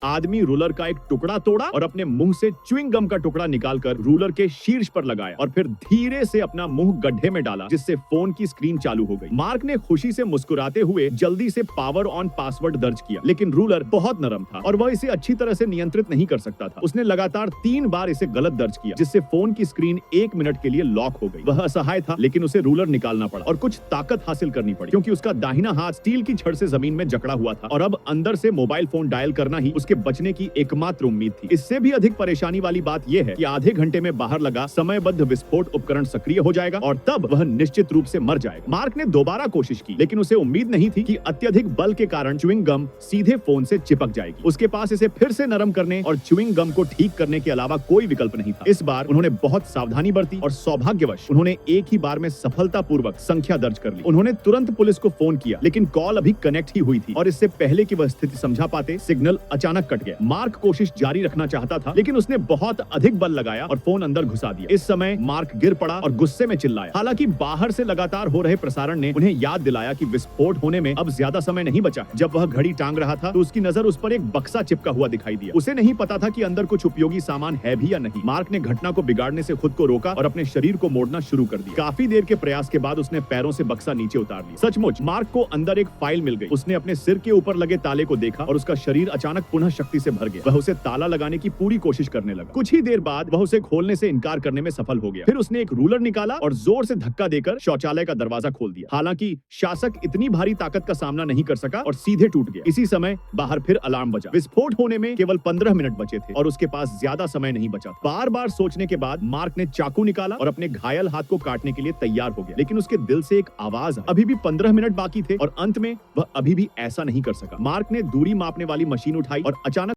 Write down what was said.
आदमी रूलर का एक टुकड़ा तोड़ा और अपने मुंह से च्युइंग गम का टुकड़ा निकालकर रूलर के शीर्ष पर लगाया और फिर धीरे से अपना मुंह गड्ढे में डाला, जिससे फोन की स्क्रीन चालू हो गई। मार्क ने खुशी से मुस्कुराते हुए जल्दी से पावर ऑन पासवर्ड दर्ज किया, लेकिन रूलर बहुत नरम था और वह इसे अच्छी तरह से नियंत्रित नहीं कर सकता था। उसने लगातार 3 बार इसे गलत दर्ज किया, जिससे फोन की स्क्रीन 1 मिनट के लिए लॉक हो गई। वह असहाय था, लेकिन उसे रूलर निकालना पड़ा और कुछ ताकत हासिल करनी पड़ी, क्योंकि उसका दाहिना हाथ स्टील की छड़ से जमीन में जकड़ा हुआ था और अब अंदर से मोबाइल फोन डायल करना ही उसके बचने की एकमात्र उम्मीद थी। इससे भी अधिक परेशानी वाली बात यह है कि आधे घंटे में बाहर लगा समयबद्ध विस्फोट उपकरण सक्रिय हो जाएगा और तब वह निश्चित रूप से मर जाएगा। मार्क ने दोबारा कोशिश की, लेकिन उसे उम्मीद नहीं थी कि अत्यधिक बल के कारण च्युइंग गम सीधे फोन से चिपक जाएगी। उसके पास इसे फिर से नरम करने और च्युइंग गम को ठीक करने के अलावा कोई विकल्प नहीं था। इस बार उन्होंने बहुत सावधानी बरती और सौभाग्यवश उन्होंने एक ही बार में सफलतापूर्वक संख्या दर्ज कर ली। उन्होंने तुरंत पुलिस को फोन किया, लेकिन कॉल अभी कनेक्ट ही हुई थी और इससे पहले कि वह स्थिति समझा पाते सिग्नल अचानक कट गया। मार्क कोशिश जारी रखना चाहता था, लेकिन उसने बहुत अधिक बल लगाया और फोन अंदर घुसा दिया। इस समय मार्क गिर पड़ा और गुस्से में चिल्लाया। हालांकि बाहर से लगातार हो रहे प्रसारण ने उन्हें याद दिलाया कि विस्फोट होने में अब ज्यादा समय नहीं बचा है। जब वह घड़ी टांग रहा था तो उसकी नजर उस पर एक बक्सा चिपका हुआ दिखाई दिया। उसे नहीं पता था कि अंदर कुछ उपयोगी सामान है भी या नहीं। मार्क ने घटना को बिगाड़ने से खुद को रोका और अपने शरीर को मोड़ना शुरू कर दिया। काफी देर के प्रयास के बाद उसने पैरों से बक्सा नीचे उतार लिया। सचमुच मार्क को अंदर एक फाइल मिल गई। उसने अपने सिर के ऊपर लगे ताले को देखा और उसका शरीर अचानक पुनः शक्ति से भर गया। वह उसे ताला लगाने की पूरी कोशिश करने लगा। कुछ ही देर बाद वह उसे खोलने से इनकार करने में सफल हो गया। फिर उसने एक रूलर निकाला और जोर से धक्का देकर शौचालय का दरवाजा खोल दिया। हालांकि शासक इतनी भारी ताकत का सामना नहीं कर सका और सीधे टूट गया। इसी समय बाहर फिर अलार्म बजा। विस्फोट होने में केवल 15 मिनट बचे थे और उसके पास ज्यादा समय नहीं बचा। बार बार सोचने के बाद मार्क ने चाकू निकाला और अपने घायल हाथ को काटने के लिए तैयार हो गया, लेकिन उसके दिल से एक आवाज आई। अभी भी 15 मिनट बाकी थे और अंत में वह अभी भी ऐसा नहीं कर सका। मार्क ने दूरी मापने वाली मशीन उठाई और अचानक